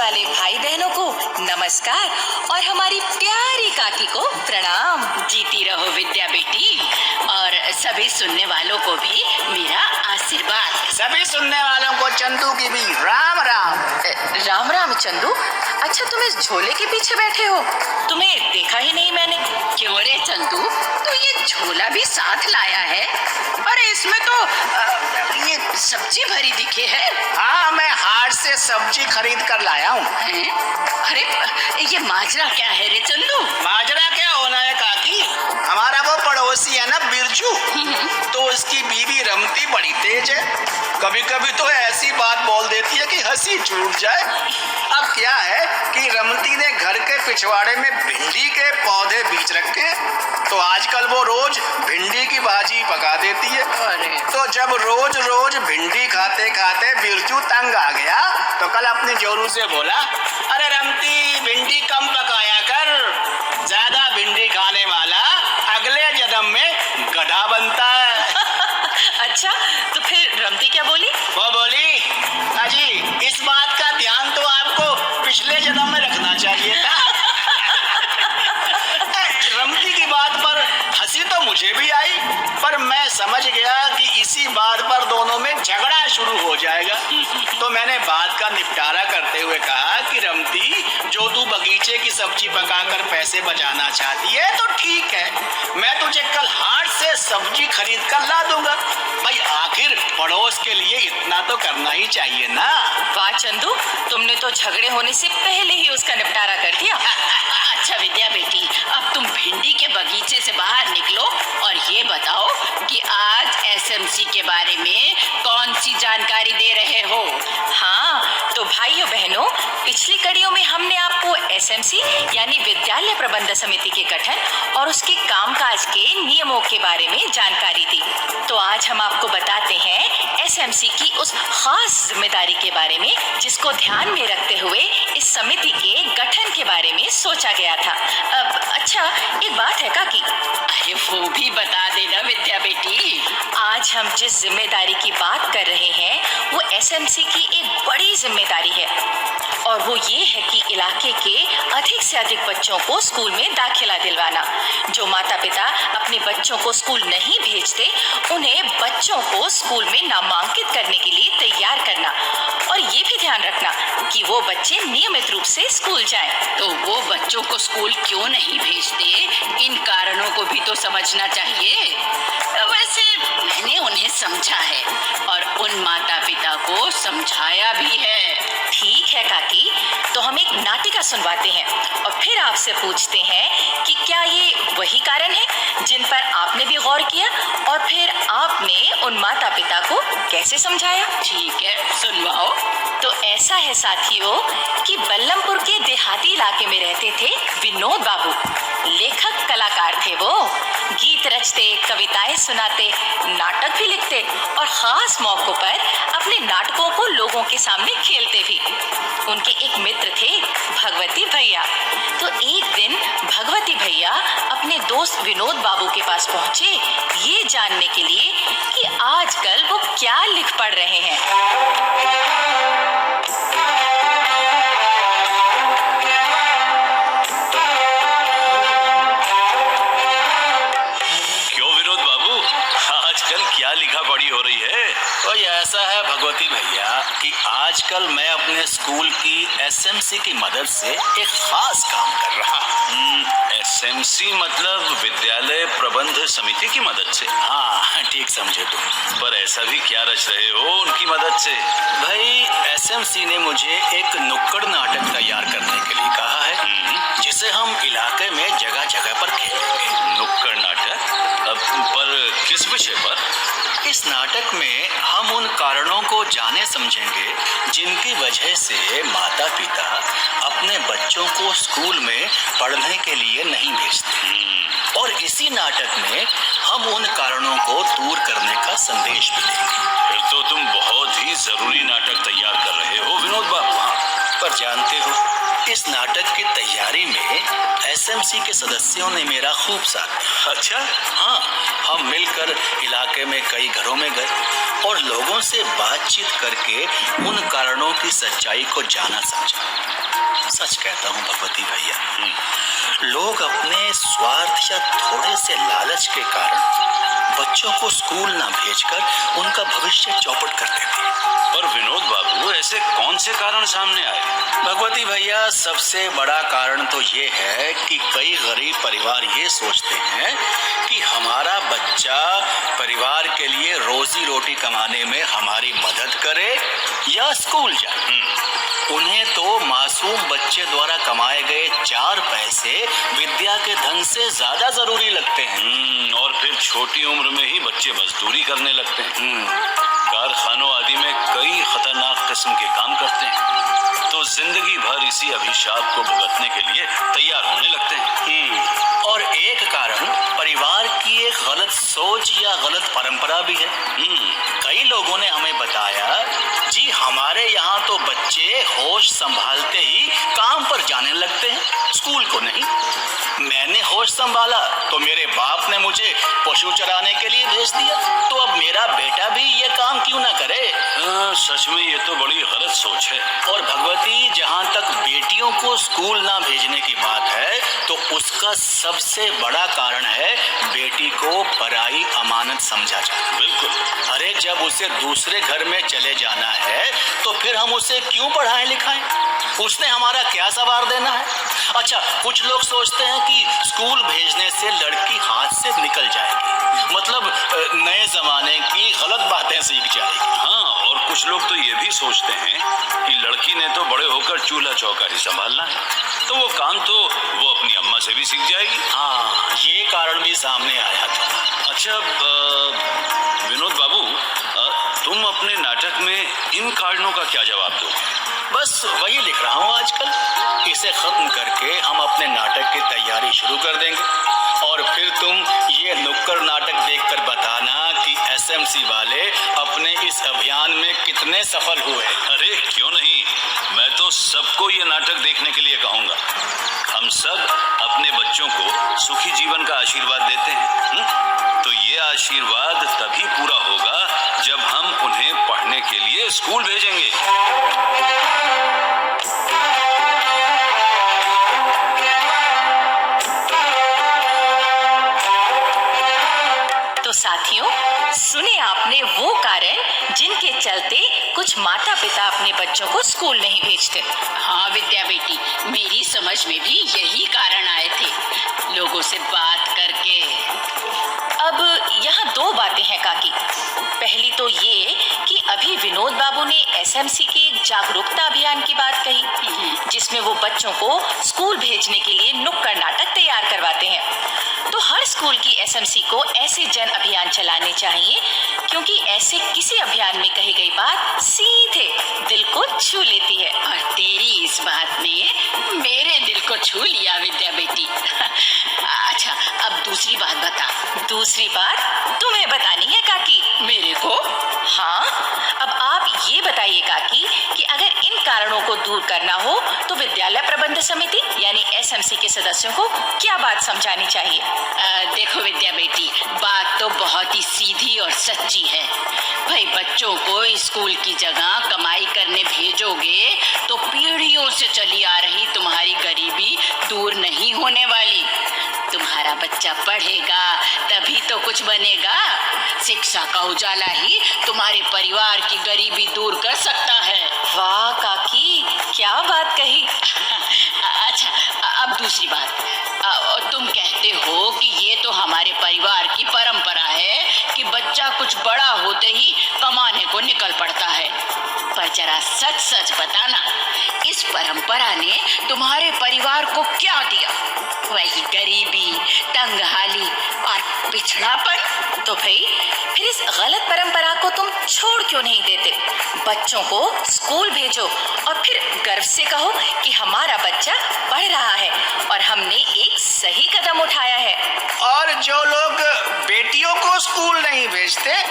वाले भाई बहनों को नमस्कार और हमारी प्यारी काकी को प्रणाम। जीती रहो विद्या बेटी, और सभी सुनने वालों को भी मेरा आशीर्वाद। सभी सुनने वालों को चंदू की भी राम राम। राम राम चंदू, अच्छा तुम इस झोले के पीछे बैठे हो, तुम्हें देखा ही नहीं मैंने। क्यों रे चंदू, तो ये झोला भी साथ लाया है? अरे इसमें तो ये सब्जी भरी दिखे है। हाँ, मैं हाट से सब्जी खरीद कर लाया हूँ। अरे ये माजरा क्या है रे चंदू? माजरा क्या होना है काकी, हमारा वो पड़ोसी है ना बिरजू, तो उसकी बीवी रमती बड़ी तेज है। कभी कभी तो ऐसी बात बोल देती है कि हंसी छूट जाए। अब क्या है कि रमती ने घर के पिछवाड़े में भिंडी के पौधे बीज रखे हैं, तो आजकल वो रोज भिंडी की भाजी पका देती है। अरे तो जब रोज रोज भिंडी खाते खाते बिरजू तंग आ गया, तो कल अपनी जोरू से बोला, अरे रमती भिंडी कम पकाया कर, ज्यादा भिंडी खाने वाला अगले जन्म में गधा बनता है। अच्छा तो फिर रमती क्या बोली? वो बोली, अजी इस बात का ध्यान तो आपको पिछले जन्म में रखना चाहिए था। रमती की बात पर हंसी तो मुझे भी आई, पर मैं समझ गया कि इसी बात पर दोनों में झगड़ा शुरू हो जाएगा। तो मैंने बात का निपटारा करते हुए कहा कि रमती, जो तू बगीचे की सब्जी पकाकर पैसे बचाना चाहती है तो ठीक है, मैं तुझे कल हाट से सब्जी खरीद कर ला दूंगा। भाई आखिर पड़ोस के लिए इतना तो करना ही चाहिए ना। वाह चंदू, तुमने तो झगड़े होने से पहले ही उसका निपटारा कर दिया। अच्छा विद्या बेटी, अब तुम भिंडी के बगीचे से बाहर निकलो और ये बताओ कि आज एसएमसी के बारे में कौन सी जानकारी दे रहे हो? हाँ तो भाइयों बहनों, पिछली कड़ियों में हमने आपको एसएमसी यानी विद्यालय प्रबंध समिति के गठन और उसके कामकाज के नियमों के बारे में जानकारी दी। तो आज हम आपको बताते हैं एसएमसी की उस खास जिम्मेदारी के बारे में जिसको ध्यान में रखते हुए इस समिति के गठन के बारे में सोचा गया था। अच्छा एक बात है काकी, अरे वो भी बता देना विद्या बेटी। आज हम जिस जिम्मेदारी की बात कर रहे हैं वो एसएमसी की एक बड़ी जिम्मेदारी है, और वो ये है कि इलाके के अधिक से अधिक बच्चों को स्कूल में दाखिला दिलवाना। जो माता पिता अपने बच्चों को स्कूल नहीं भेजते, उन्हें बच्चों को स्कूल में नामांकित करने के लिए तैयार करना, और ये भी ध्यान रखना कि वो बच्चे नियमित रूप से स्कूल जाएं। तो वो बच्चों को स्कूल क्यों नहीं भेजते, इन कारणों को भी तो समझना चाहिए। वैसे मैंने उन्हें समझा है और उन माता पिता को समझाया भी है। ठीक है काकी, तो हम एक नाटिका सुनवाते हैं और फिर आपसे पूछते हैं कि क्या ये वही कारण है जिन पर आपने भी गौर किया, और फिर आपने उन माता पिता को कैसे समझाया। ठीक है, सुनवाओ। तो ऐसा है साथियों कि बल्लमपुर के देहाती इलाके में रहते थे विनोद बाबू। लेखक कलाकार थे वो, गीत रचते, कविताएं सुनाते, नाटक भी लिखते और खास मौकों पर अपने नाटकों को लोगों के सामने खेलते भी। उनके एक मित्र थे भगवती भैया। तो एक दिन भगवती भैया अपने दोस्त विनोद बाबू के पास पहुंचे ये जानने के लिए कि आजकल वो क्या लिख पढ़ रहे हैं। क्या लिखा पढ़ी हो रही है? तो ये ऐसा है भगवती भैया कि आजकल मैं अपने स्कूल की एसएमसी की मदद से एक खास काम कर रहा हूँ। एसएमसी मतलब विद्यालय प्रबंध समिति की मदद से? हाँ ठीक समझे तुम। पर ऐसा भी क्या रच रहे हो उनकी मदद से? भाई एसएमसी ने मुझे एक नुक्कड़ नाटक तैयार करने के लिए कहा है, जिसे हम इलाके में जगह जगह पर खेलेंगे। नुक्कड़ नाटक? पर किस विषय पर? इस नाटक में हम उन कारणों को जाने समझेंगे जिनकी वजह से माता पिता अपने बच्चों को स्कूल में पढ़ने के लिए नहीं भेजते, और इसी नाटक में हम उन कारणों को दूर करने का संदेश भी देंगे। फिर तो तुम बहुत ही जरूरी नाटक तैयार कर रहे हो विनोद बाबू। पर जानते हो इस नाटक की तैयारी में एसएमसी के सदस्यों ने मेरा खूब साथ दिया। अच्छा, हाँ, हम मिलकर इलाके में कई घरों में गए और लोगों से बातचीत करके उन कारणों की सच्चाई को जाना समझा। सच कहता हूँ भगवती भैया, लोग अपने स्वार्थ या थोड़े से लालच के कारण बच्चों को स्कूल ना भेजकर उनका भविष्य चौपट कर देते हैं। पर विनोद बाबू, ऐसे कौन से कारण सामने आए? भगवती भैया, सबसे बड़ा कारण तो ये है कि कई गरीब परिवार ये सोचते हैं कि हमारा बच्चा परिवार के लिए रोजी रोटी कमाने में हमारी मदद करे या स्कूल जाए। उन्हें तो मासूम बच्चे द्वारा कमाए गए 4 पैसे विद्या के धन से ज्यादा जरूरी लगते हैं। और फिर छोटी उम्र में ही बच्चे मजदूरी करने लगते हैं, कारखानों आदि में कई खतरनाक किस्म के काम करते हैं, तो जिंदगी भर इसी अभिशाप को भुगतने के लिए तैयार होने लगते हैं। और एक कारण परिवार की एक गलत सोच या गलत परंपरा भी है। कई लोगों ने हमें बताया, जी हमारे यहाँ तो बच्चे होश संभालते ही काम पर जाने लगते हैं, स्कूल को नहीं। मैंने होश संभाला तो मेरे बाप ने मुझे पशु चराने के लिए भेज दिया, तो अब मेरा बेटा भी ये काम क्यों ना करे। सच में ये तो बड़ी गलत सोच है। और भगवती, जहाँ तक बेटियों को स्कूल ना भेजने की बात है, तो उसका सबसे बड़ा कारण है बेटी को पराई अमानत समझा जाना। बिल्कुल। अरे जब उसे दूसरे घर में चले जाना है तो फिर हम उसे क्यों पढ़ाएं लिखाएं? उसने हमारा क्या सवार देना है? अच्छा, कुछ लोग सोचते हैं कि स्कूल भेजने से लड़की हाथ से निकल जाएगी, मतलब नए जमाने की गलत बातें सीख जाएगी। हाँ, और कुछ लोग तो ये भी सोचते हैं कि लड़की ने तो बड़े होकर चूल्हा चौका ही संभालना है, तो वो काम तो वो अपनी अम्मा से भी सीख जाएगी। हाँ, ये कारण भी सामने आया था। अच्छा विनोद बाबू, तुम अपने नाटक में इन कारणों का क्या जवाब दोगे? बस वही लिख रहा हूँ आजकल। इसे खत्म करके हम अपने नाटक की तैयारी शुरू कर देंगे और फिर तुम ये नुक्कड़ नाटक देखकर बताना कि एसएमसी वाले अपने इस अभियान में कितने सफल हुए। अरे क्यों नहीं, मैं तो सबको ये नाटक देखने के लिए कहूँगा। हम सब अपने बच्चों को सुखी जीवन का आशीर्वाद देते हैं, तो ये आशीर्वाद तभी पूरा होगा जब हम उन्हें पढ़ने के लिए स्कूल भेजेंगे। तो साथियों, सुने आपने वो कारण जिनके चलते कुछ माता पिता अपने बच्चों को स्कूल नहीं भेजते। हाँ विद्या बेटी, मेरी समझ में भी यही कारण आए थे। लोगों से बात करके अब यहाँ 2 बातें हैं काकी। पहली तो ये कि अभी विनोद बाबू ने एसएमसी के एक जागरूकता अभियान की बात कही, जिसमें वो बच्चों को स्कूल भेजने के लिए नुक्कड़ नाटक तैयार करवाते हैं। तो हर स्कूल की एसएमसी को ऐसे जन अभियान चलाने चाहिए, क्योंकि ऐसे किसी अभियान में कही गई बात सीधे दिल को छू लेती है। और तेरी इस बात ने मेरे दिल को छू लिया विद्या बेटी। अच्छा, अब दूसरी बात बता। दूसरी बात तुम्हें बतानी है काकी। मेरे को? हाँ, अब आप ये बताइए काकी कि अगर इन कारणों को दूर करना हो तो विद्यालय प्रबंध समिति यानी एसएमसी के सदस्यों को क्या बात समझानी चाहिए? देखो विद्या बेटी, बात तो बहुत ही सीधी और सच्ची है। भाई, बच्चों को स्कूल की जगह कमाई करने भेजोगे तो पीढ़ियों से चली आ रही तुम्हारी गरीबी दूर नहीं होने वाली। तुम्हारा बच्चा पढ़ेगा तभी तो कुछ बनेगा। शिक्षा का उजाला ही तुम्हारे परिवार की गरीबी दूर कर सकता है। वाह काकी, क्या बात कही। अच्छा, अब दूसरी बात। तुम कहते हो कि ये तो हमारे परिवार की परंपरा है कि बच्चा कुछ बड़ा होते ही कमाने को निकल पड़ता है, पर जरा सच सच बताना, इस परंपरा ने तुम्हारे परिवार को क्या दिया? वही गरीबी, तंगहाली और पिछड़ापन। तो भाई फिर इस गलत परंपरा को तुम छोड़ क्यों नहीं देते? बच्चों को स्कूल भेजो और फिर गर्व से कहो कि हमारा बच्चा पढ़ रहा है और हमने एक सही कदम उठाया है। और जो लोग बेटियों को स्कूल नहीं भेजते,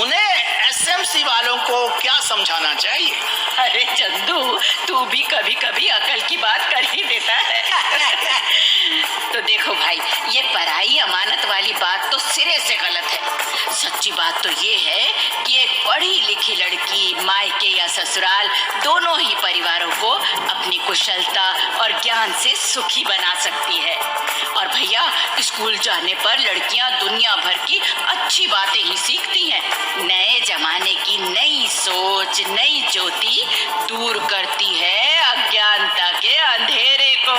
उन्हें एसएमसी वालों को क्या समझाना चाहिए? अरे चंदू, तू भी कभी कभी अकल की बात कर ही देता है। तो देखो भाई, ये पराई अमानत वाली बात तो सिरे से गलत है। सच्ची बात तो ये है कि एक पढ़ी लिखी लड़की मायके या ससुराल दोनों ही परिवारों को अपनी कुशलता और ज्ञान से सुखी बना सकती है। और भैया, स्कूल जाने पर लड़कियां दुनिया भर की अच्छी बातें ही सीखती हैं। नए जमाने की नई सोच, नई ज्योति दूर करती है अज्ञानता के अंधेरे को।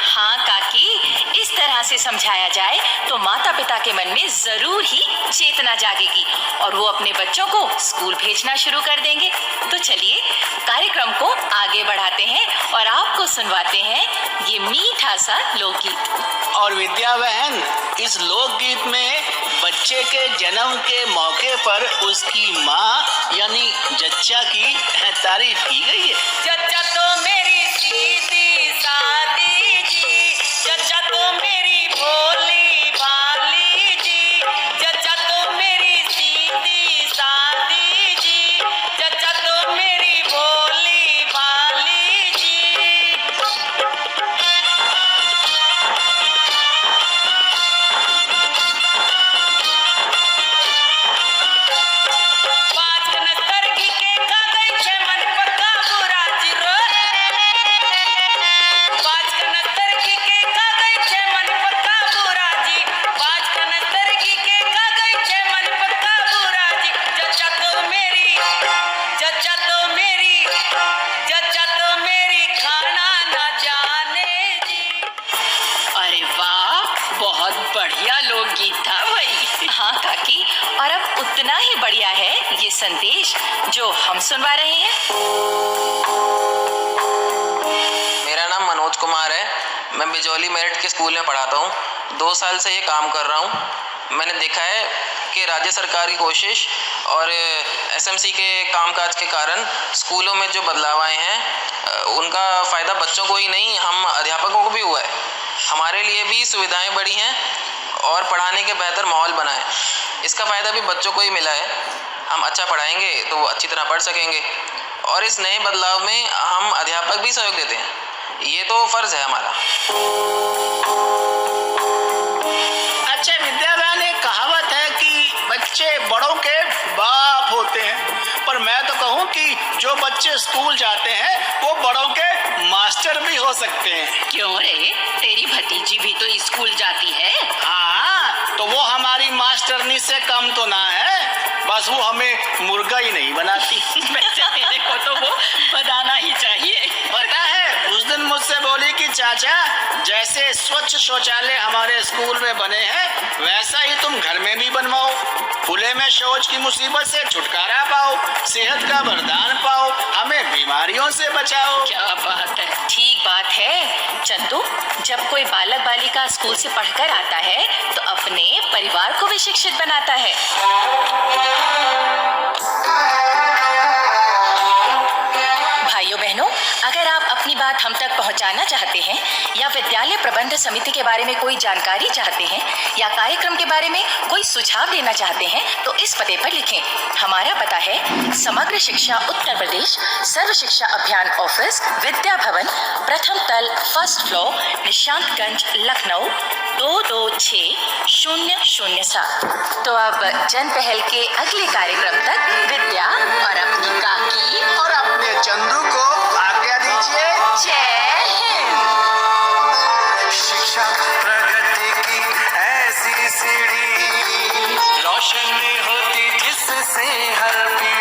हाँ काकी, इस तरह से समझाया जाए तो माता पिता के मन में जरूर ही चेतना जागेगी और वो अपने बच्चों को स्कूल भेजना शुरू कर देंगे। तो चलिए कार्यक्रम को आगे बढ़ाते हैं और आपको सुनवाते हैं ये मीठा सा लोकगीत। और विद्या बहन, इस लोकगीत में बच्चे के जन्म के मौके पर उसकी माँ यानी जच्चा की तारीफ की गई है। जच्चा तो मेरी सीधी सादी जी, जच्चा तो मेरी भोली भाली जी, जच्चा तो मेरी सीधी सादी जी, जच्चा तो मेरी भोली भाली जी। पाँच कनस्तर की के खा गई छह मन पक्का बुरा जी रो। पाँच कनस्तर की के खा गई छह मन पक्का बुरा जी, पाँच कनस्तर की के खा गई छह मन पक्का बुरा जी। जच्चा तो मेरी, जच्चा तो मेरी, जच्चा तो मेरी खाना ना जाने जी। अरे वाह, बहुत बढ़िया लोकगीत था भाई। हाँ काकी, और अब उतना ही बढ़िया है ये संदेश जो हम सुनवा रहे हैं। मेरा नाम मनोज कुमार है। मैं बिजौली मेरिट के स्कूल में पढ़ाता हूँ। 2 साल से ये काम कर रहा हूँ। मैंने देखा है कि राज्य सरकार की कोशिश और एसएमसी के कामकाज के कारण स्कूलों में जो बदलाव आए हैं उनका फ़ायदा बच्चों को ही नहीं, हम अध्यापकों को भी हुआ है। हमारे लिए भी सुविधाएं बढ़ी हैं और पढ़ाने के बेहतर माहौल बना है। इसका फ़ायदा भी बच्चों को ही मिला है। हम अच्छा पढ़ाएंगे तो वो अच्छी तरह पढ़ सकेंगे और इस नए बदलाव में हम अध्यापक भी सहयोग देते हैं। ये तो फ़र्ज़ है हमारा। अच्छा विद्या बहन, एक कहावत है कि बच्चे बड़ों के बाप होते हैं, पर मैं तो कहूँ कि जो बच्चे स्कूल जाते हैं वो बड़ों के मास्टर भी हो सकते हैं। क्यों रे, तेरी भतीजी भी तो स्कूल जाती है। हाँ, तो वो हमारी मास्टरनी से कम तो ना है, बस वो हमें मुर्गा ही नहीं बनाती। वैसे तेरे को तो वो बनाना ही चाहिए। पता है, उस दिन मुझसे बोली कि चाचा, जैसे स्वच्छ शौचालय हमारे स्कूल में बने हैं वैसा ही तुम घर में भी बनवाओ, खुले में शौच की मुसीबत से छुटकारा पाओ, सेहत का वरदान पाओ, हमें बीमारियों से बचाओ। क्या बात है। ठीक बात है चंदू, जब कोई बालक बालिका स्कूल से पढ़कर आता है तो अपने परिवार को भी शिक्षित बनाता है। भाइयों बहनों, अगर आप अपनी बात हम तक पहुंचाना चाहते हैं या विद्यालय प्रबंध समिति के बारे में कोई जानकारी चाहते हैं या कार्यक्रम के बारे में कोई सुझाव देना चाहते हैं तो इस पते पर लिखें। हमारा पता है समग्र शिक्षा उत्तर प्रदेश सर्व शिक्षा अभियान ऑफिस, विद्या भवन, प्रथम तल, फर्स्ट फ्लोर, निशांतगंज, लखनऊ 226007। तो अब जन पहल के अगले कार्यक्रम तक विद्या